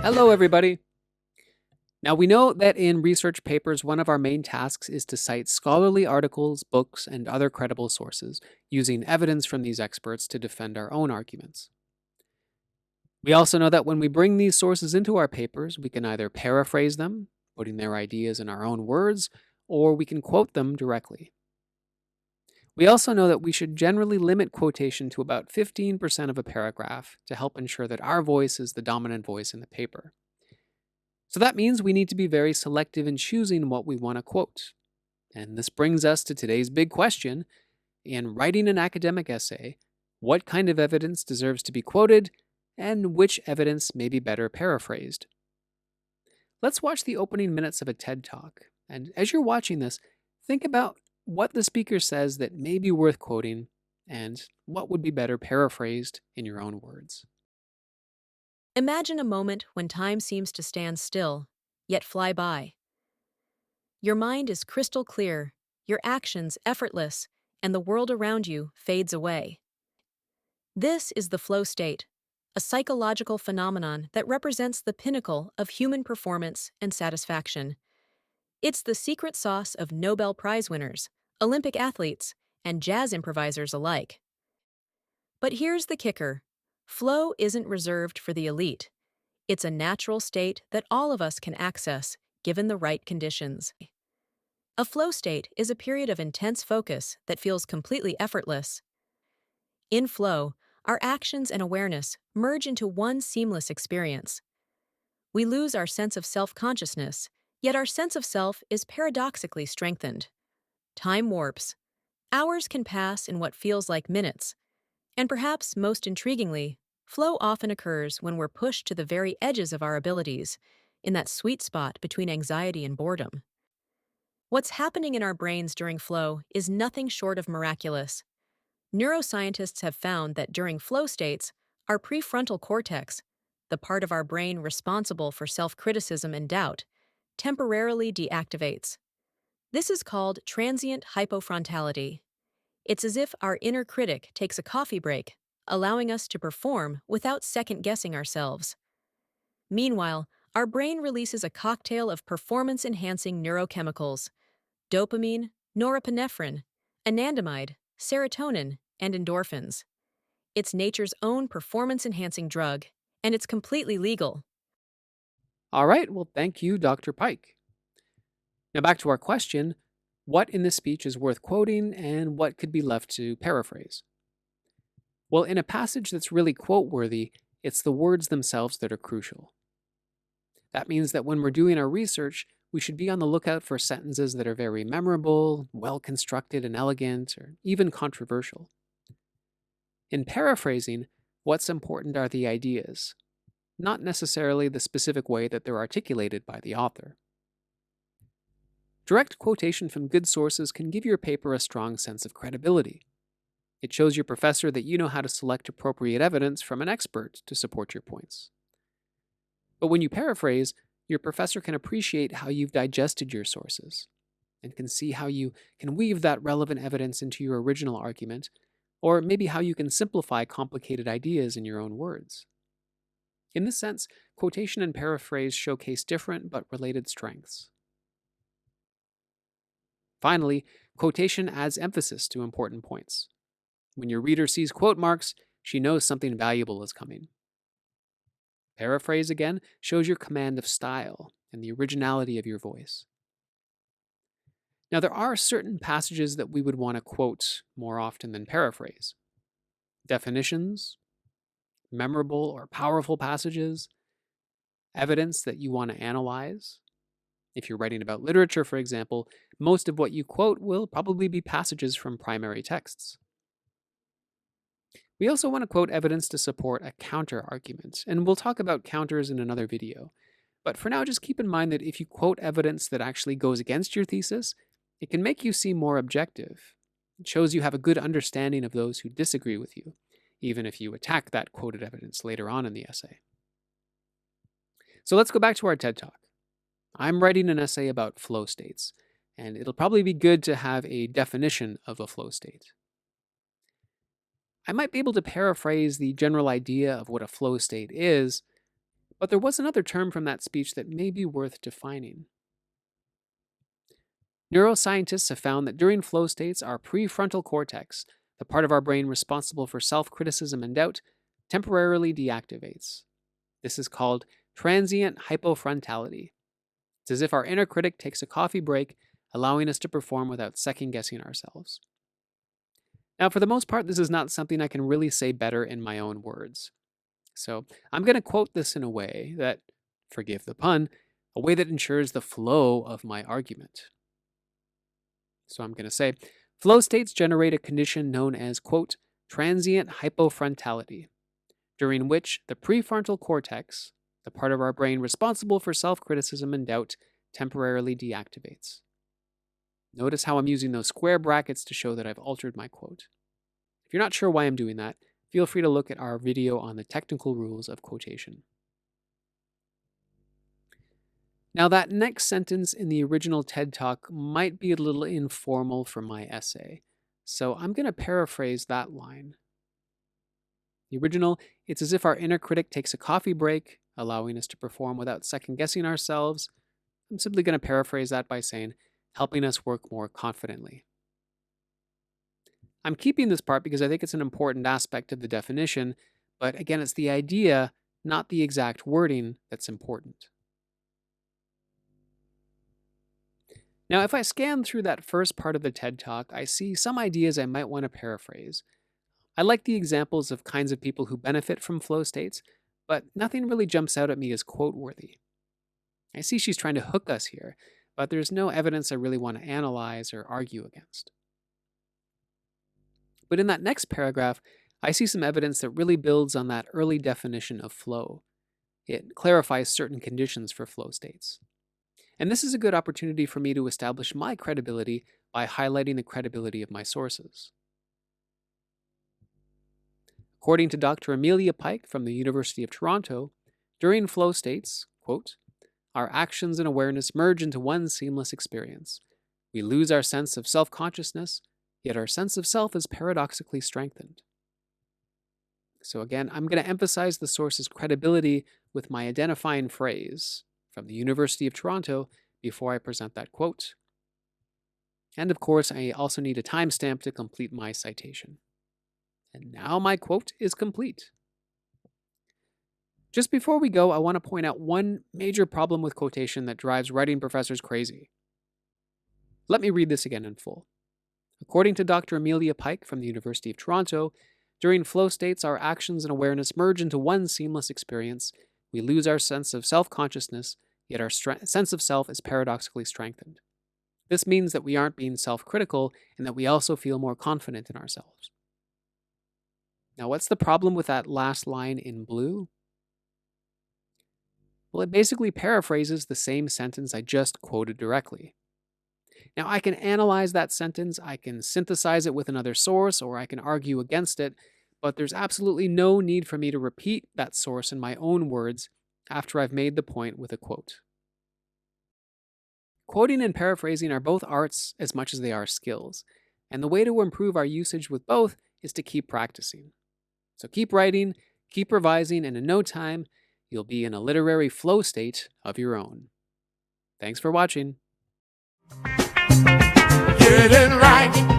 Hello, everybody. Now, we know that in research papers, one of our main tasks is to cite scholarly articles, books, and other credible sources, using evidence from these experts to defend our own arguments. We also know that when we bring these sources into our papers, we can either paraphrase them, putting their ideas in our own words, or we can quote them directly. We also know that we should generally limit quotation to about 15% of a paragraph to help ensure that our voice is the dominant voice in the paper. So that means we need to be very selective in choosing what we want to quote. And this brings us to today's big question. In writing an academic essay, what kind of evidence deserves to be quoted, and which evidence may be better paraphrased? Let's watch the opening minutes of a TED Talk. And as you're watching this, think about what the speaker says that may be worth quoting and what would be better paraphrased in your own words. Imagine a moment when time seems to stand still, yet fly by. Your mind is crystal clear, your actions effortless, and the world around you fades away. This is the flow state, a psychological phenomenon that represents the pinnacle of human performance and satisfaction. It's the secret sauce of Nobel Prize winners, Olympic athletes, and jazz improvisers alike. But here's the kicker: flow isn't reserved for the elite. It's a natural state that all of us can access, given the right conditions. A flow state is a period of intense focus that feels completely effortless. In flow, our actions and awareness merge into one seamless experience. We lose our sense of self-consciousness, yet our sense of self is paradoxically strengthened. Time warps. Hours can pass in what feels like minutes. And perhaps most intriguingly, flow often occurs when we're pushed to the very edges of our abilities, in that sweet spot between anxiety and boredom. What's happening in our brains during flow is nothing short of miraculous. Neuroscientists have found that during flow states, our prefrontal cortex, the part of our brain responsible for self-criticism and doubt, temporarily deactivates. This is called transient hypofrontality. It's as if our inner critic takes a coffee break, allowing us to perform without second-guessing ourselves. Meanwhile, our brain releases a cocktail of performance-enhancing neurochemicals: dopamine, norepinephrine, anandamide, serotonin, and endorphins. It's nature's own performance-enhancing drug, and it's completely legal. All right, well, thank you, Dr. Pike. Now, back to our question: what in this speech is worth quoting and what could be left to paraphrase? Well, in a passage that's really quote worthy, it's the words themselves that are crucial. That means that when we're doing our research, we should be on the lookout for sentences that are very memorable, well constructed and elegant, or even controversial. In paraphrasing, what's important are the ideas, not necessarily the specific way that they're articulated by the author. Direct quotation from good sources can give your paper a strong sense of credibility. It shows your professor that you know how to select appropriate evidence from an expert to support your points. But when you paraphrase, your professor can appreciate how you've digested your sources and can see how you can weave that relevant evidence into your original argument, or maybe how you can simplify complicated ideas in your own words. In this sense, quotation and paraphrase showcase different but related strengths. Finally, quotation adds emphasis to important points. When your reader sees quote marks, she knows something valuable is coming. Paraphrase, again, shows your command of style and the originality of your voice. Now, there are certain passages that we would want to quote more often than paraphrase: definitions, memorable or powerful passages, evidence that you want to analyze. If you're writing about literature, for example, most of what you quote will probably be passages from primary texts. We also want to quote evidence to support a counter argument, and we'll talk about counters in another video. But for now, just keep in mind that if you quote evidence that actually goes against your thesis, it can make you seem more objective. It shows you have a good understanding of those who disagree with you, even if you attack that quoted evidence later on in the essay. So let's go back to our TED Talk. I'm writing an essay about flow states, and it'll probably be good to have a definition of a flow state. I might be able to paraphrase the general idea of what a flow state is, But there was another term from that speech that may be worth defining. Neuroscientists have found that during flow states, our prefrontal cortex, the part of our brain responsible for self criticism and doubt, temporarily deactivates. This is called transient hypofrontality. It's as if our inner critic takes a coffee break, allowing us to perform without second guessing ourselves. Now, for the most part, this is not something I can really say better in my own words. So I'm going to quote this in a way that, forgive the pun, a way that ensures the flow of my argument. So I'm going to say, flow states generate a condition known as, quote, transient hypofrontality, during which the prefrontal cortex, the part of our brain responsible for self criticism and doubt, temporarily deactivates. Notice how I'm using those square brackets to show that I've altered my quote. If you're not sure why I'm doing that, feel free to look at our video on the technical rules of quotation. Now, that next sentence in the original TED Talk might be a little informal for my essay, so I'm going to paraphrase that line. The original, it's as if our inner critic takes a coffee break, allowing us to perform without second guessing ourselves. I'm simply going to paraphrase that by saying, helping us work more confidently. I'm keeping this part because I think it's an important aspect of the definition, but again, it's the idea, not the exact wording, that's important. Now, if I scan through that first part of the TED Talk, I see some ideas I might want to paraphrase. I like the examples of kinds of people who benefit from flow states, but nothing really jumps out at me as quote-worthy. I see she's trying to hook us here, but there's no evidence I really want to analyze or argue against. But in that next paragraph, I see some evidence that really builds on that early definition of flow. It clarifies certain conditions for flow states. And this is a good opportunity for me to establish my credibility by highlighting the credibility of my sources. According to Dr. Amelia Pike from the University of Toronto, during flow states, quote, our actions and awareness merge into one seamless experience. We lose our sense of self-consciousness, yet our sense of self is paradoxically strengthened. So again, I'm going to emphasize the source's credibility with my identifying phrase from the University of Toronto before I present that quote. And of course, I also need a timestamp to complete my citation. And now my quote is complete. Just before we go, I want to point out one major problem with quotation that drives writing professors crazy. Let me read this again in full. According to Dr. Amelia Pike from the University of Toronto, during flow states, our actions and awareness merge into one seamless experience. We lose our sense of self-consciousness, yet our sense of self is paradoxically strengthened. This means that we aren't being self-critical and that we also feel more confident in ourselves. Now, what's the problem with that last line in blue? Well, it basically paraphrases the same sentence I just quoted directly. Now, I can analyze that sentence, I can synthesize it with another source, or I can argue against it, but there's absolutely no need for me to repeat that source in my own words after I've made the point with a quote. Quoting and paraphrasing are both arts as much as they are skills, and the way to improve our usage with both is to keep practicing. So keep writing, keep revising, and in no time, you'll be in a literary flow state of your own. Thanks for watching. Get it right.